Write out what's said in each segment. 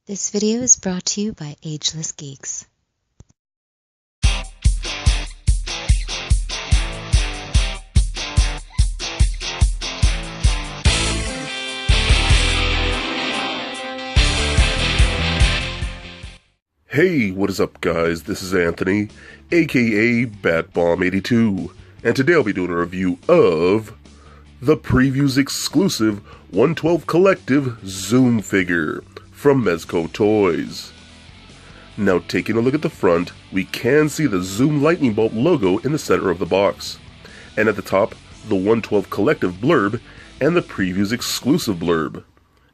This video is brought to you by Ageless Geeks. Hey, what is up guys? This is Anthony, aka BatBomb82, and today I'll be doing a review of the Previews exclusive 112 Collective Zoom figure from Mezco Toyz. Now taking a look at the front, we can see the Zoom lightning bolt logo in the center of the box, and at the top, the 112 Collective blurb and the Previews exclusive blurb.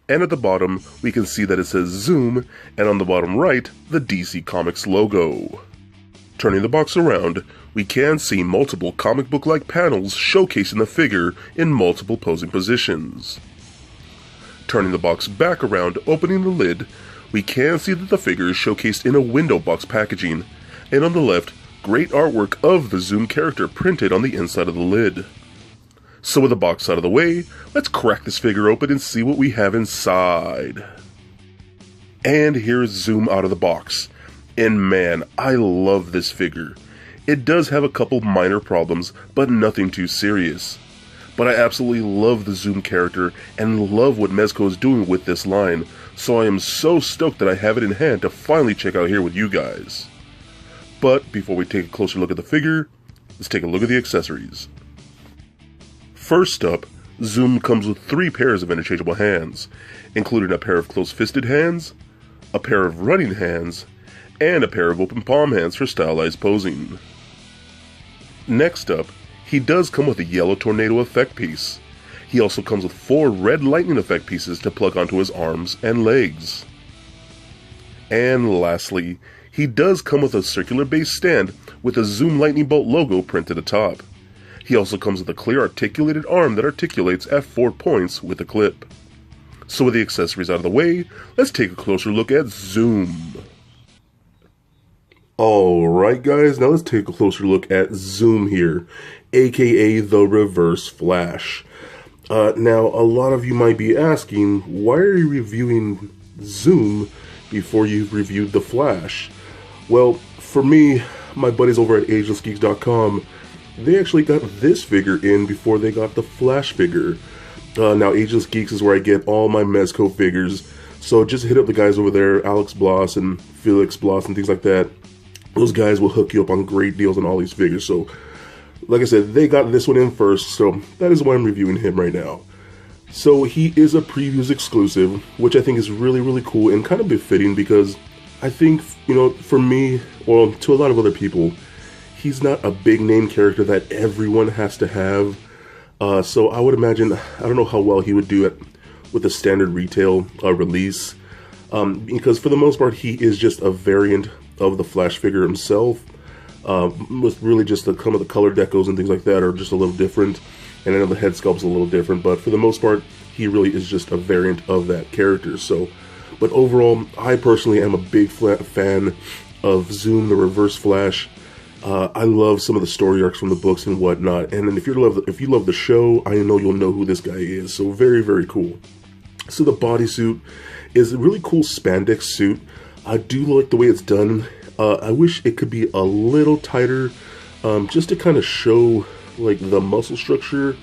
And at the bottom, we can see that it says Zoom, and on the bottom right, the DC Comics logo. Turning the box around, we can see multiple comic book-like panels showcasing the figure in multiple posing positions. Turning the box back around, opening the lid, we can see that the figure is showcased in a window box packaging, and on the left, great artwork of the Zoom character printed on the inside of the lid. So with the box out of the way, let's crack this figure open and see what we have inside. And here's Zoom out of the box. And man, I love this figure. It does have a couple minor problems, but nothing too serious. But I absolutely love the Zoom character and love what Mezco is doing with this line, so I am so stoked that I have it in hand to finally check out here with you guys. But before we take a closer look at the figure, let's take a look at the accessories. First up, Zoom comes with 3 pairs of interchangeable hands, including a pair of close-fisted hands, a pair of running hands, and a pair of open palm hands for stylized posing. Next up, he does come with a yellow tornado effect piece. He also comes with 4 red lightning effect pieces to plug onto his arms and legs. And lastly, he does come with a circular base stand with a Zoom lightning bolt logo printed atop. He also comes with a clear articulated arm that articulates at 4 points with a clip. So with the accessories out of the way, let's take a closer look at Zoom. Alright guys, now let's take a closer look at Zoom here, aka the Reverse Flash. Now a lot of you might be asking, why are you reviewing Zoom before you've reviewed the Flash? Well, for me, my buddies over at AgelessGeeks.com, they actually got this figure in before they got the Flash figure. Now, Ageless Geeks is where I get all my Mezco figures, so just hit up the guys over there, Alex Bloss and Felix Bloss and things like that. Those guys will hook you up on great deals on all these figures, so like I said, they got this one in first, so that is why I'm reviewing him right now. So he is a Previews exclusive, which I think is really, really cool and kind of befitting because I think, you know, for me, or to a lot of other people, he's not a big name character that everyone has to have, so I would imagine, I don't know how well he would do it with a standard retail release, because for the most part he is just a variant of the Flash figure himself, with really just some of the color decos and things like that are just a little different, and I know the head sculpt's a little different, but for the most part he really is just a variant of that character. So, but overall, I personally am a big fan of Zoom the Reverse Flash. I love some of the story arcs from the books and whatnot, and if you love the show, I know you'll know who this guy is, so very, very cool. So the bodysuit is a really cool spandex suit. I do like the way it's done. I wish it could be a little tighter, just to kind of show like the muscle structure.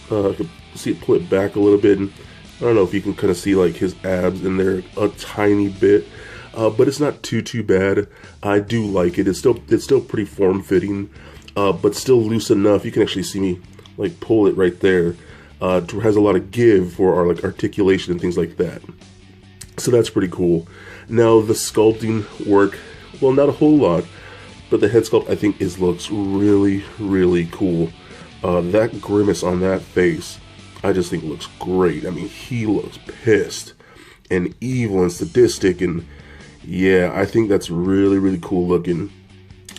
I could see it pull it back a little bit, and I don't know if you can kind of see like his abs in there a tiny bit. But it's not too bad. I do like it. It's still pretty form-fitting, but still loose enough. You can actually see me like pull it right there. It has a lot of give for our like articulation and things like that. So that's pretty cool. Now the sculpting work, well, not a whole lot, but the head sculpt I think looks really, really cool. That grimace on that face, I just think looks great. I mean, he looks pissed and evil and sadistic, and yeah, I think that's really, really cool looking.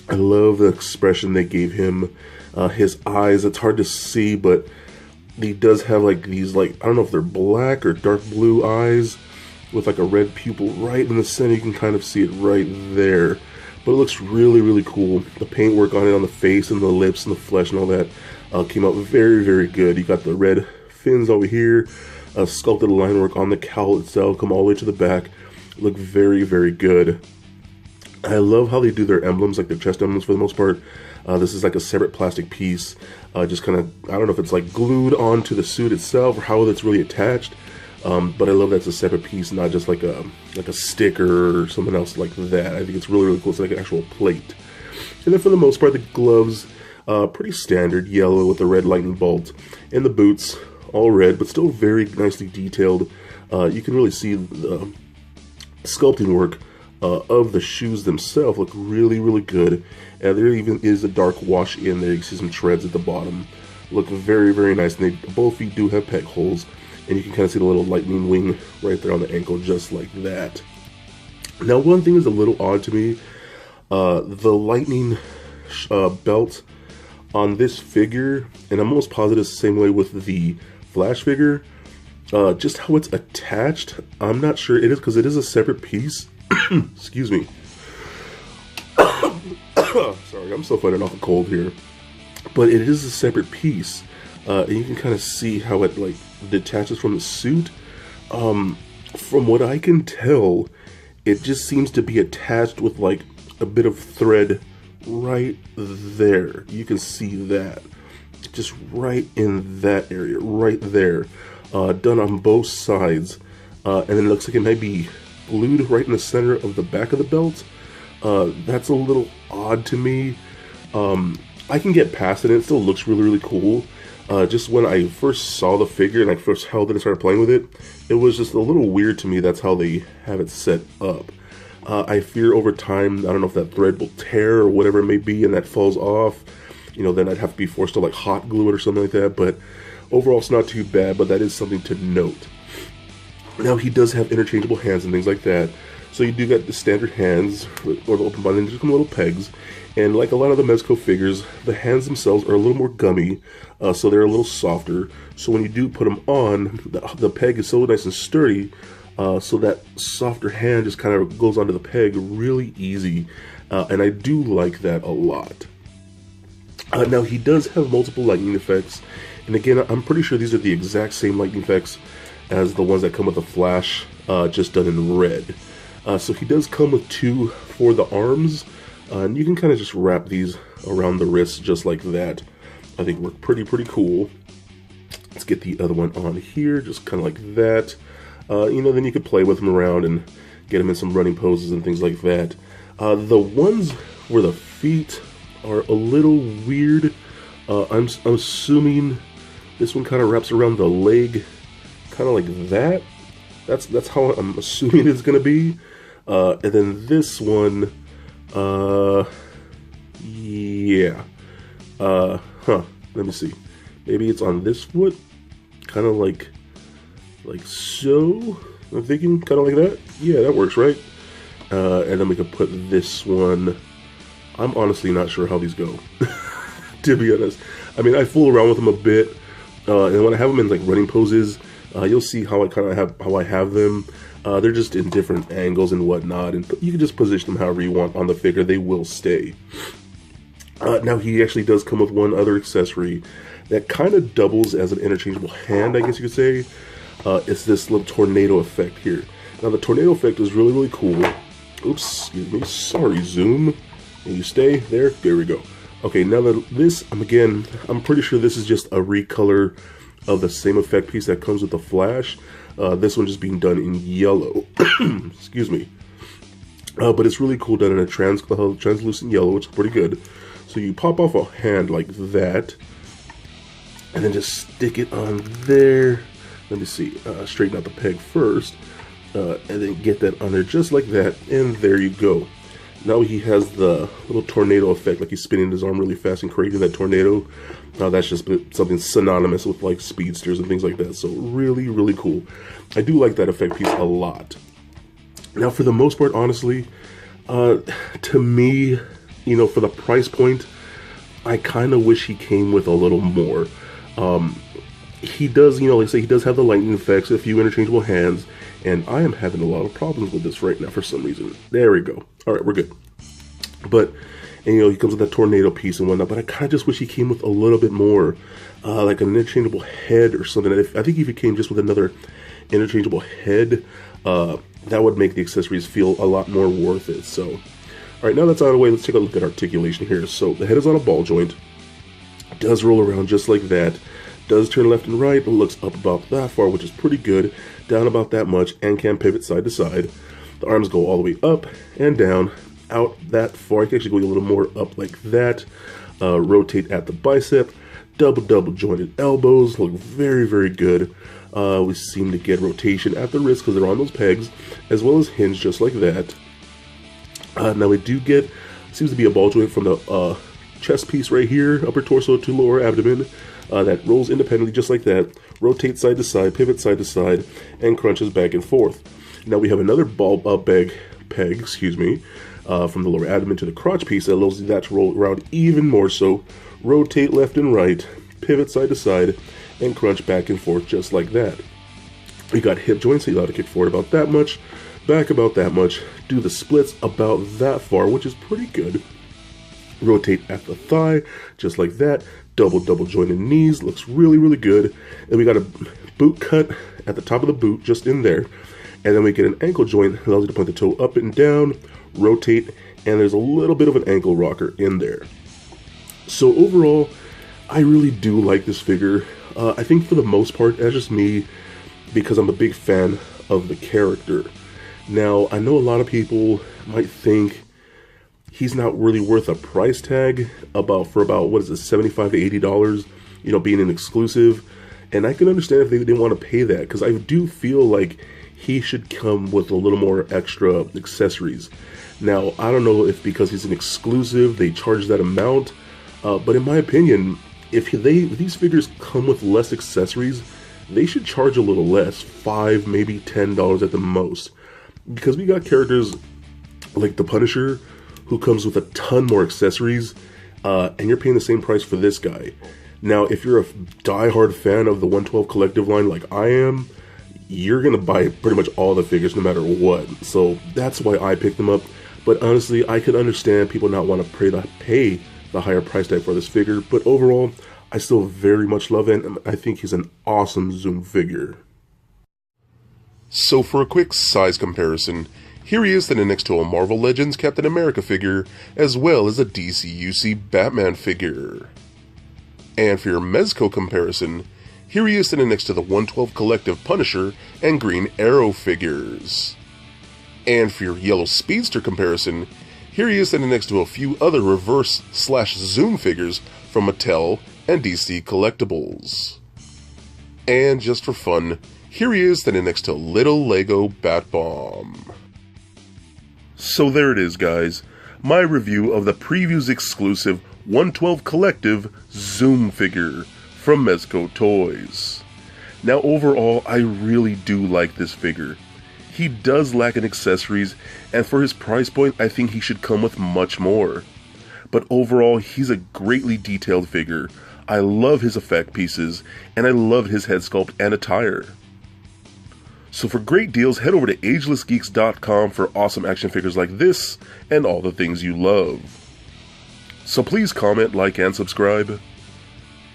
I love the expression they gave him. His eyes, it's hard to see, but he does have like these, like, I don't know if they're black or dark blue eyes with like a red pupil right in the center. You can kind of see it right there. But it looks really, really cool. The paintwork on it, on the face and the lips and the flesh and all that, came out very, very good. You got the red fins over here, sculpted line work on the cowl itself, come all the way to the back. look very, very good. I love how they do their emblems, like their chest emblems for the most part. This is like a separate plastic piece, just kind of, I don't know if it's like glued onto the suit itself or how it's really attached. But I love that it's a separate piece, not just like a sticker or something else like that. I think it's really, really cool. It's like an actual plate. And then for the most part, the gloves, pretty standard, yellow with the red lightning bolt. And the boots, all red, but still very nicely detailed. You can really see the sculpting work of the shoes themselves look really, really good. And there even is a dark wash in there. You can see some treads at the bottom. Look very, very nice. And both feet do have peg holes. And you can kind of see the little lightning wing right there on the ankle, just like that. Now, one thing is a little odd to me. The lightning belt on this figure, and I'm almost positive it's the same way with the Flash figure, just how it's attached, I'm not sure it is, because it is a separate piece. Excuse me. Sorry, I'm still fighting off a cold here. But it is a separate piece. And you can kind of see how it like detaches from the suit. From what I can tell, it just seems to be attached with like a bit of thread right there. You can see that. Just right in that area, right there. Done on both sides. And then it looks like it might be glued right in the center of the back of the belt. That's a little odd to me. I can get past it, and it still looks really, really cool. Just when I first saw the figure and I first held it and started playing with it, it was just a little weird to me. That's how they have it set up. I fear over time, I don't know if that thread will tear or whatever it may be, and that falls off. You know, then I'd have to be forced to like hot glue it or something like that. But overall, it's not too bad, but that is something to note. Now, he does have interchangeable hands and things like that. So you do get the standard hands, or the open button, just some little pegs. And like a lot of the Mezco figures, the hands themselves are a little more gummy, so they're a little softer. So when you do put them on, the peg is so nice and sturdy, so that softer hand just kind of goes onto the peg really easy. And I do like that a lot. Now, he does have multiple lightning effects. And again, I'm pretty sure these are the exact same lightning effects as the ones that come with the Flash, just done in red. So he does come with 2 for the arms. And you can kind of just wrap these around the wrists just like that. I think work pretty cool. Let's get the other one on here, just kind of like that. You know, then you could play with them around and get them in some running poses and things like that. The ones where the feet are a little weird. I'm assuming this one kind of wraps around the leg, kind of like that. That's how I'm assuming it's gonna be. And then this one. Yeah. Let me see. Maybe it's on this foot, kind of like so. I'm thinking kind of like that. Yeah, that works, right? And then we could put this one. I'm honestly not sure how these go, to be honest. I mean, I fool around with them a bit, and when I have them in like running poses, you'll see how I have them. They're just in different angles and whatnot, and you can just position them however you want on the figure. They will stay. Now, he actually does come with one other accessory that kind of doubles as an interchangeable hand, I guess you could say. It's this little tornado effect here. Now, the tornado effect is really, really cool. Oops, excuse me. Sorry, zoom. And you stay there. There we go. Okay, now that this, I'm pretty sure this is just a recolor of the same effect piece that comes with the Flash. This one just being done in yellow. Excuse me. But it's really cool done in a translucent yellow, which is pretty good. So you pop off a hand like that, and then just stick it on there. Let me see. Straighten out the peg first, and then get that on there just like that, and there you go. Now he has the little tornado effect, like he's spinning his arm really fast and creating that tornado. That's just something synonymous with like speedsters and things like that. So really, really cool. I do like that effect piece a lot. Now, for the most part, honestly, to me, you know, for the price point, I kind of wish he came with a little more. He does, you know, like I say, he does have the lightning effects, a few interchangeable hands, and I am having a lot of problems with this right now for some reason. There we go. All right, we're good. But, and, you know, he comes with that tornado piece and whatnot, but I kind of just wish he came with a little bit more, like an interchangeable head or something. I think if he came just with another interchangeable head, that would make the accessories feel a lot more worth it. So, alright, now that's out of the way, let's take a look at articulation here. So, the head is on a ball joint, does roll around just like that, does turn left and right, but looks up about that far, which is pretty good, down about that much, and can pivot side to side. The arms go all the way up and down, out that far. I can actually go a little more up like that. Rotate at the bicep, double jointed elbows, look very, very good. We seem to get rotation at the wrist because they're on those pegs, as well as hinge just like that. Now we do get, seems to be a ball joint from the chest piece right here, upper torso to lower abdomen, that rolls independently just like that, rotates side to side, pivot side to side, and crunches back and forth. Now we have another ball peg, from the lower abdomen to the crotch piece that allows that to roll around even more so, rotate left and right, pivot side to side, and crunch back and forth just like that. We got hip joints, so you allow to kick forward about that much, back about that much, do the splits about that far, which is pretty good. Rotate at the thigh, just like that, double jointed knees, looks really, really good. And we got a boot cut at the top of the boot, just in there. And then we get an ankle joint that allows you to point the toe up and down, rotate, and there's a little bit of an ankle rocker in there. So overall, I really do like this figure. I think for the most part, that's just me, because I'm a big fan of the character. Now, I know a lot of people might think he's not really worth a price tag for about what is it, $75 to $80, you know, being an exclusive. And I can understand if they didn't want to pay that, because I do feel like he should come with a little more extra accessories. Now, I don't know if because he's an exclusive, they charge that amount, but in my opinion, if these figures come with less accessories, they should charge a little less, $5, maybe $10 at the most. Because we got characters like the Punisher, who comes with a ton more accessories, and you're paying the same price for this guy. Now, if you're a die-hard fan of the 112 Collective line like I am, you're going to buy pretty much all the figures no matter what. So that's why I picked them up. But honestly, I could understand people not want to pay the higher price tag for this figure. But overall, I still very much love it, and I think he's an awesome Zoom figure. So for a quick size comparison, here he is standing next to a Marvel Legends Captain America figure, as well as a DC/UC Batman figure. And for your Mezco comparison, here he is standing next to the 112 Collective Punisher and Green Arrow figures. And for your Yellow Speedster comparison, here he is standing next to a few other reverse/Zoom figures from Mattel and DC Collectibles. And just for fun, here he is standing next to Little Lego Bat-Bomb. So there it is, guys, my review of the Previews exclusive 112 Collective Zoom figure from Mezco Toyz. Now overall, I really do like this figure. He does lack in accessories, and for his price point, I think he should come with much more. But overall, he's a greatly detailed figure. I love his effect pieces, and I love his head sculpt and attire. So for great deals, head over to agelessgeeks.com for awesome action figures like this, and all the things you love. So please comment, like, and subscribe.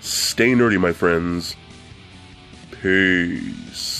Stay nerdy, my friends. Peace.